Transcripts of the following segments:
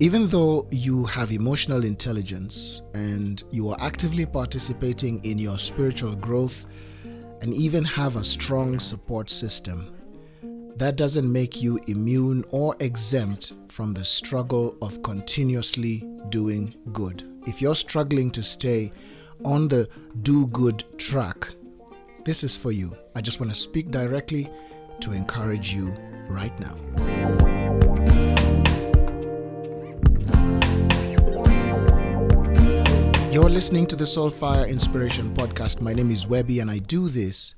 Even though you have emotional intelligence and you are actively participating in your spiritual growth and even have a strong support system, that doesn't make you immune or exempt from the struggle of continuously doing good. If you're struggling to stay on the do good track, this is for you. I just want to speak directly to encourage you right now. You're listening to the Soulfire Inspiration Podcast. My name is Webby, and I do this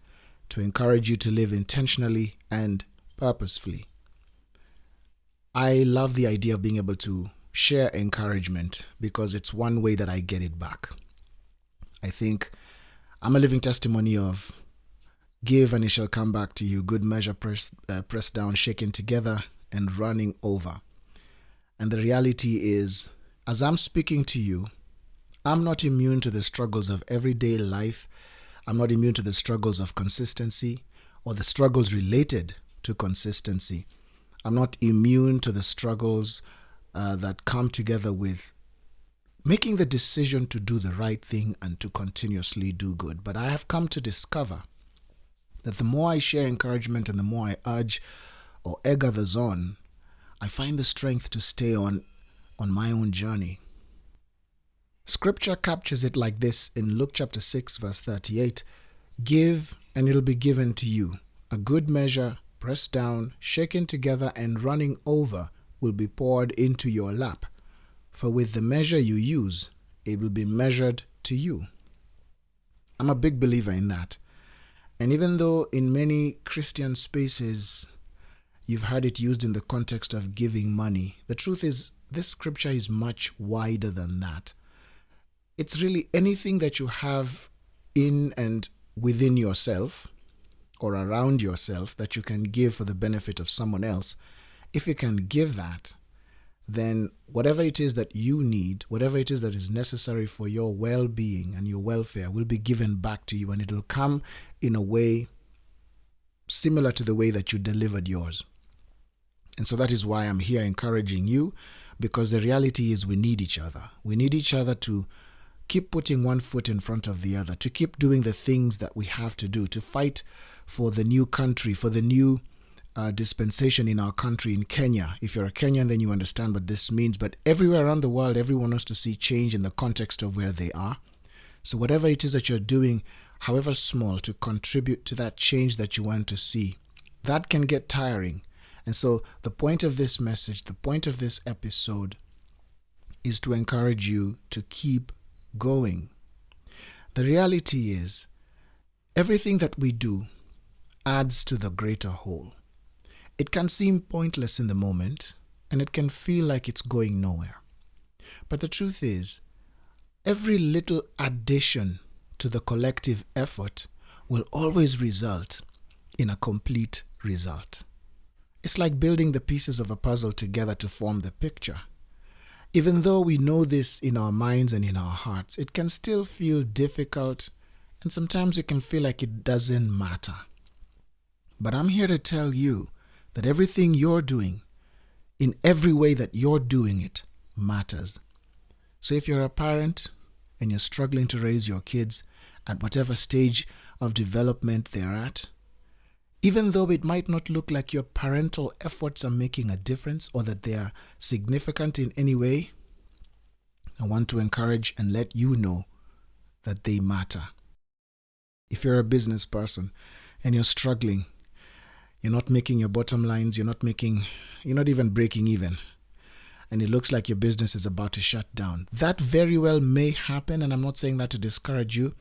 to encourage you to live intentionally and purposefully. I love the idea of being able to share encouragement because it's one way that I get it back. I think I'm a living testimony of give and it shall come back to you, good measure pressed down, shaken together and running over. And the reality is, as I'm speaking to you, I'm not immune to the struggles of everyday life. I'm not immune to the struggles of consistency or the struggles related to consistency. I'm not immune to the struggles that come together with making the decision to do the right thing and to continuously do good. But I have come to discover that the more I share encouragement and the more I urge or egg others on, I find the strength to stay on my own journey. Scripture captures it like this in Luke chapter 6 verse 38. Give and it'll be given to you. A good measure, pressed down, shaken together and running over will be poured into your lap. For with the measure you use, it will be measured to you. I'm a big believer in that. And even though in many Christian spaces you've heard it used in the context of giving money, the truth is this scripture is much wider than that. It's really anything that you have in and within yourself or around yourself that you can give for the benefit of someone else. If you can give that, then whatever it is that you need, whatever it is that is necessary for your well-being and your welfare will be given back to you, and it will come in a way similar to the way that you delivered yours. And so that is why I'm here encouraging you, because the reality is we need each other. We need each other to keep putting one foot in front of the other, to keep doing the things that we have to do, to fight for the new country, for the new dispensation in our country, in Kenya. If you're a Kenyan, then you understand what this means. But everywhere around the world, everyone wants to see change in the context of where they are. So whatever it is that you're doing, however small, to contribute to that change that you want to see, that can get tiring. And so the point of this message, the point of this episode is to encourage you to keep going. The reality is, everything that we do adds to the greater whole. It can seem pointless in the moment, and it can feel like it's going nowhere. But the truth is, every little addition to the collective effort will always result in a complete result. It's like building the pieces of a puzzle together to form the picture. Even though we know this in our minds and in our hearts, it can still feel difficult, and sometimes it can feel like it doesn't matter. But I'm here to tell you that everything you're doing, in every way that you're doing it, matters. So if you're a parent and you're struggling to raise your kids at whatever stage of development they're at, even though it might not look like your parental efforts are making a difference or that they are significant in any way, I want to encourage and let you know that they matter. If you're a business person and you're struggling, you're not making your bottom lines, you're not even breaking even, and it looks like your business is about to shut down, that very well may happen, and I'm not saying that to discourage you,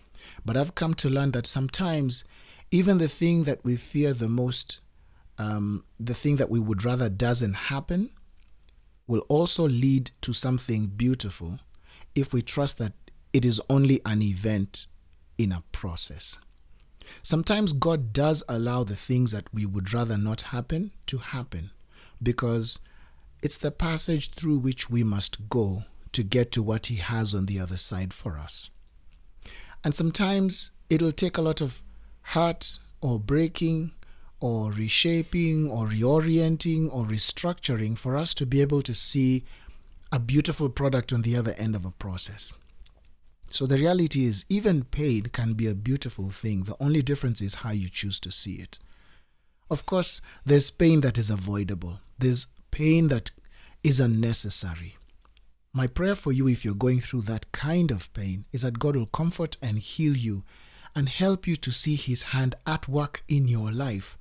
but I've come to learn that sometimes even the thing that we fear the most, the thing that we would rather doesn't happen, will also lead to something beautiful if we trust that it is only an event in a process. Sometimes God does allow the things that we would rather not happen to happen, because it's the passage through which we must go to get to what He has on the other side for us. And sometimes it'll take a lot of hurt or breaking or reshaping or reorienting or restructuring for us to be able to see a beautiful product on the other end of a process. So the reality is, even pain can be a beautiful thing. The only difference is how you choose to see it. Of course, there's pain that is avoidable. There's pain that is unnecessary. My prayer for you, if you're going through that kind of pain, is that God will comfort and heal you and help you to see His hand at work in your life,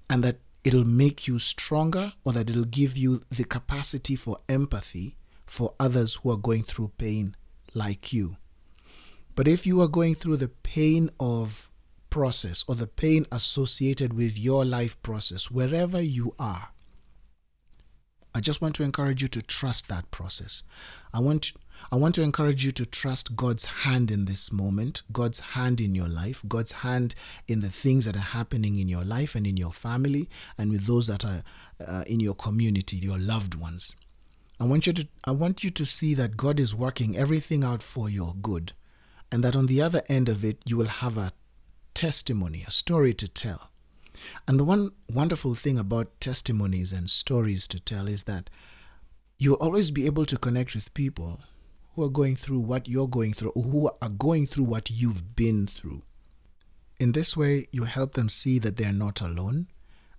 and that it'll make you stronger, or that it'll give you the capacity for empathy for others who are going through pain like you. But if you are going through the pain of process, or the pain associated with your life process, wherever you are, I just want to encourage you to trust that process. I want to encourage you to trust God's hand in this moment, God's hand in your life, God's hand in the things that are happening in your life and in your family and with those that are in your community, your loved ones. I want you to see that God is working everything out for your good, and that on the other end of it, you will have a testimony, a story to tell. And the one wonderful thing about testimonies and stories to tell is that you'll always be able to connect with people who are going through what you're going through, or who are going through what you've been through. In this way, you help them see that they're not alone,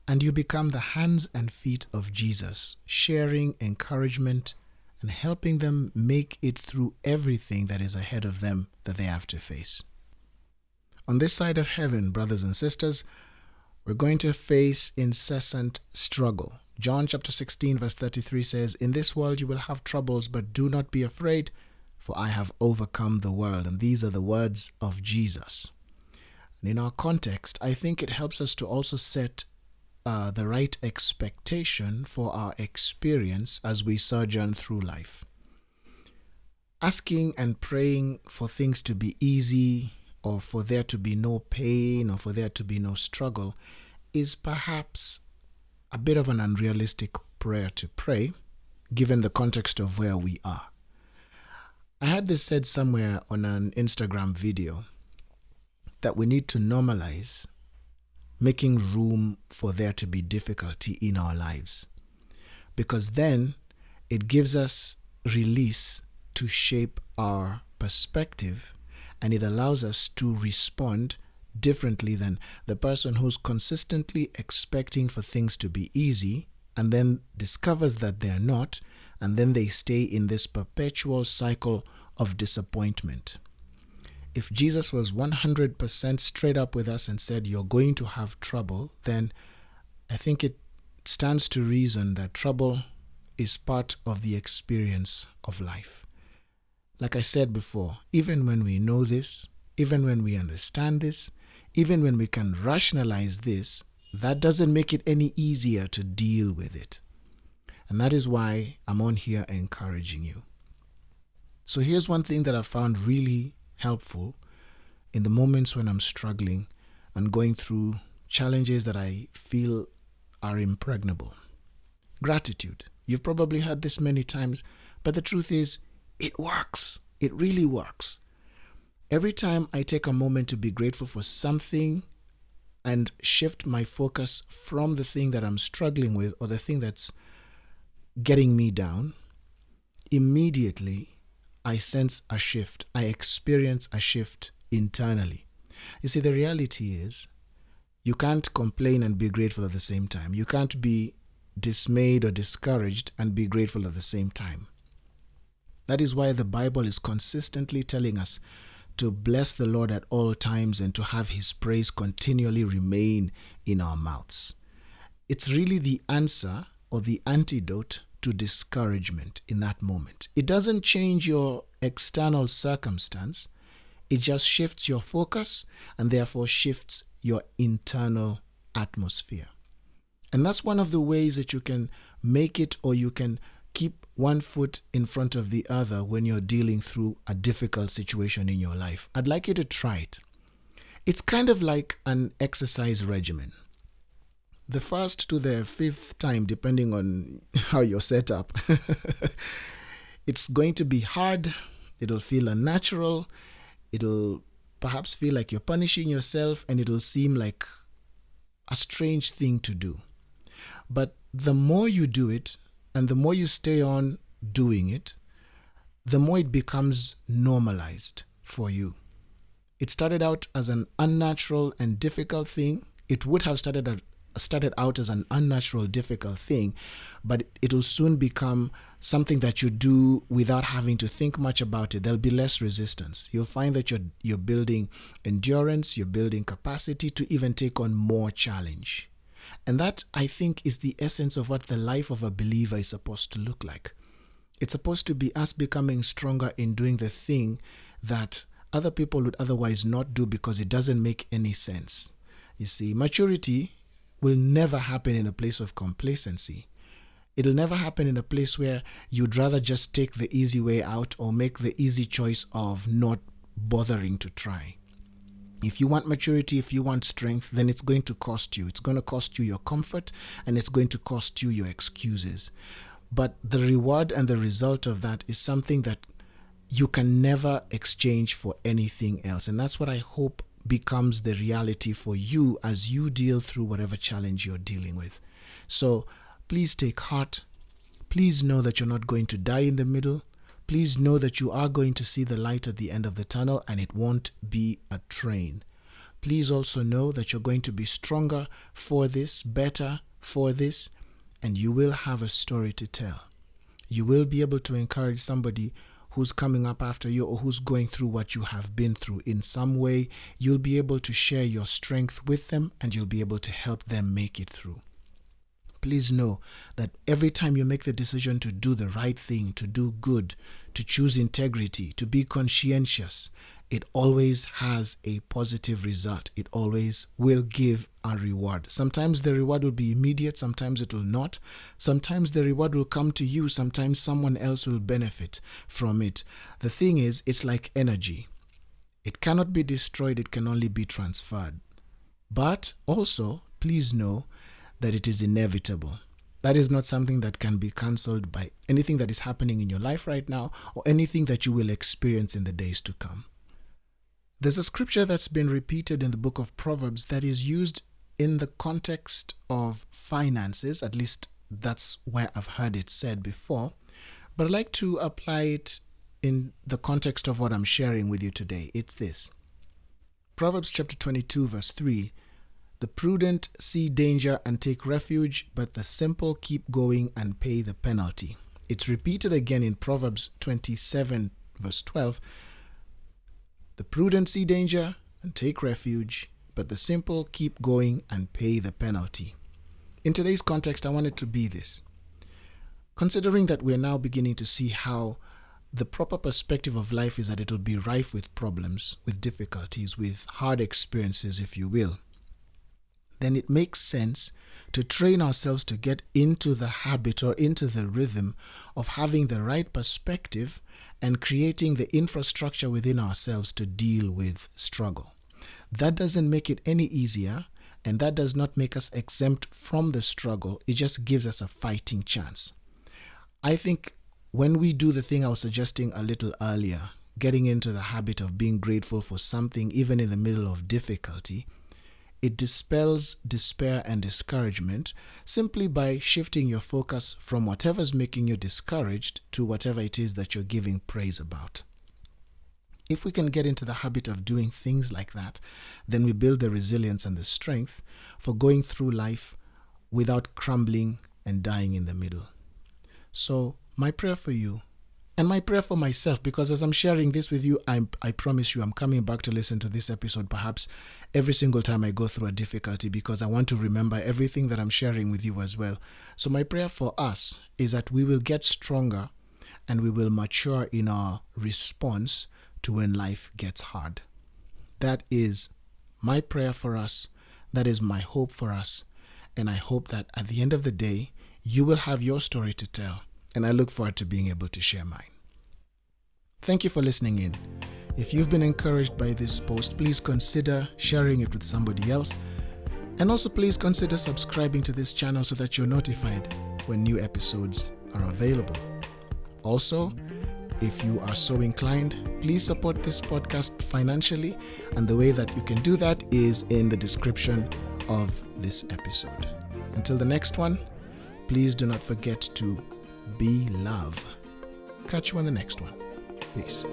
and you become the hands and feet of Jesus, sharing encouragement and helping them make it through everything that is ahead of them that they have to face. On this side of heaven, brothers and sisters, we're going to face incessant struggle. John chapter 16 verse 33 says, "In this world you will have troubles, but do not be afraid, for I have overcome the world." And these are the words of Jesus. And in our context, I think it helps us to also set the right expectation for our experience as we sojourn through life. Asking and praying for things to be easy, or for there to be no pain, or for there to be no struggle, is perhaps a bit of an unrealistic prayer to pray, given the context of where we are. I had this said somewhere on an Instagram video, that we need to normalize making room for there to be difficulty in our lives, because then it gives us release to shape our perspective, and it allows us to respond differently than the person who's consistently expecting for things to be easy and then discovers that they're not, and then they stay in this perpetual cycle of disappointment. If Jesus was 100% straight up with us and said, "You're going to have trouble," then I think it stands to reason that trouble is part of the experience of life. Like I said before, even when we know this, even when we understand this, even when we can rationalize this, that doesn't make it any easier to deal with it. And that is why I'm on here encouraging you. So here's one thing that I found really helpful in the moments when I'm struggling and going through challenges that I feel are impregnable. Gratitude. You've probably heard this many times, but the truth is, it works. It really works. Every time I take a moment to be grateful for something and shift my focus from the thing that I'm struggling with, or the thing that's getting me down, immediately I sense a shift. I experience a shift internally. You see, the reality is, you can't complain and be grateful at the same time. You can't be dismayed or discouraged and be grateful at the same time. That is why the Bible is consistently telling us to bless the Lord at all times and to have His praise continually remain in our mouths. It's really the answer or the antidote to discouragement in that moment. It doesn't change your external circumstance. It just shifts your focus and therefore shifts your internal atmosphere. And that's one of the ways that you can make it, or you can keep one foot in front of the other when you're dealing through a difficult situation in your life. I'd like you to try it. It's kind of like an exercise regimen. The first to the fifth time, depending on how you're set up, it's going to be hard. It'll feel unnatural. It'll perhaps feel like you're punishing yourself, and it'll seem like a strange thing to do. But the more you do it and the more you stay on doing it, the more it becomes normalized for you. It started out as an unnatural and difficult thing. It would have started out as an unnatural, difficult thing, but it'll soon become something that you do without having to think much about it. There'll be less resistance. You'll find that you're building endurance, you're building capacity to even take on more challenge. And that, I think, is the essence of what the life of a believer is supposed to look like. It's supposed to be us becoming stronger in doing the thing that other people would otherwise not do because it doesn't make any sense. You see, maturity will never happen in a place of complacency. It'll never happen in a place where you'd rather just take the easy way out or make the easy choice of not bothering to try. If you want maturity, if you want strength, then it's going to cost you. It's going to cost you your comfort, and it's going to cost you your excuses. But the reward and the result of that is something that you can never exchange for anything else. And that's what I hope becomes the reality for you as you deal through whatever challenge you're dealing with. So please take heart. Please know that you're not going to die in the middle. Please know that you are going to see the light at the end of the tunnel, and it won't be a train. Please also know that you're going to be stronger for this, better for this, and you will have a story to tell. You will be able to encourage somebody who's coming up after you or who's going through what you have been through. In some way, you'll be able to share your strength with them, and you'll be able to help them make it through. Please know that every time you make the decision to do the right thing, to do good, to choose integrity, to be conscientious, it always has a positive result. It always will give a reward. Sometimes the reward will be immediate, sometimes it will not. Sometimes the reward will come to you, sometimes someone else will benefit from it. The thing is, it's like energy. It cannot be destroyed, it can only be transferred. But also, please know that it is inevitable. That is not something that can be cancelled by anything that is happening in your life right now or anything that you will experience in the days to come. There's a scripture that's been repeated in the book of Proverbs that is used in the context of finances. At least that's where I've heard it said before. But I'd like to apply it in the context of what I'm sharing with you today. It's this. Proverbs chapter 22 verse 3. The prudent see danger and take refuge, but the simple keep going and pay the penalty. It's repeated again in Proverbs 27 verse 12. The prudent see danger and take refuge, but the simple keep going and pay the penalty. In today's context, I want it to be this. Considering that we're now beginning to see how the proper perspective of life is that it'll be rife with problems, with difficulties, with hard experiences, if you will, then it makes sense to train ourselves to get into the habit or into the rhythm of having the right perspective and creating the infrastructure within ourselves to deal with struggle. That doesn't make it any easier, and that does not make us exempt from the struggle. It just gives us a fighting chance. I think when we do the thing I was suggesting a little earlier, getting into the habit of being grateful for something even in the middle of difficulty, it dispels despair and discouragement simply by shifting your focus from whatever's making you discouraged to whatever it is that you're giving praise about. If we can get into the habit of doing things like that, then we build the resilience and the strength for going through life without crumbling and dying in the middle. So my prayer for you, and my prayer for myself, because as I'm sharing this with you, I promise you I'm coming back to listen to this episode perhaps every single time I go through a difficulty, because I want to remember everything that I'm sharing with you as well. So my prayer for us is that we will get stronger and we will mature in our response to when life gets hard. That is my prayer for us. That is my hope for us. And I hope that at the end of the day, you will have your story to tell. And I look forward to being able to share mine. Thank you for listening in. If you've been encouraged by this post, please consider sharing it with somebody else. And also please consider subscribing to this channel so that you're notified when new episodes are available. Also, if you are so inclined, please support this podcast financially. And the way that you can do that is in the description of this episode. Until the next one, please do not forget to be love. Catch you on the next one. Peace.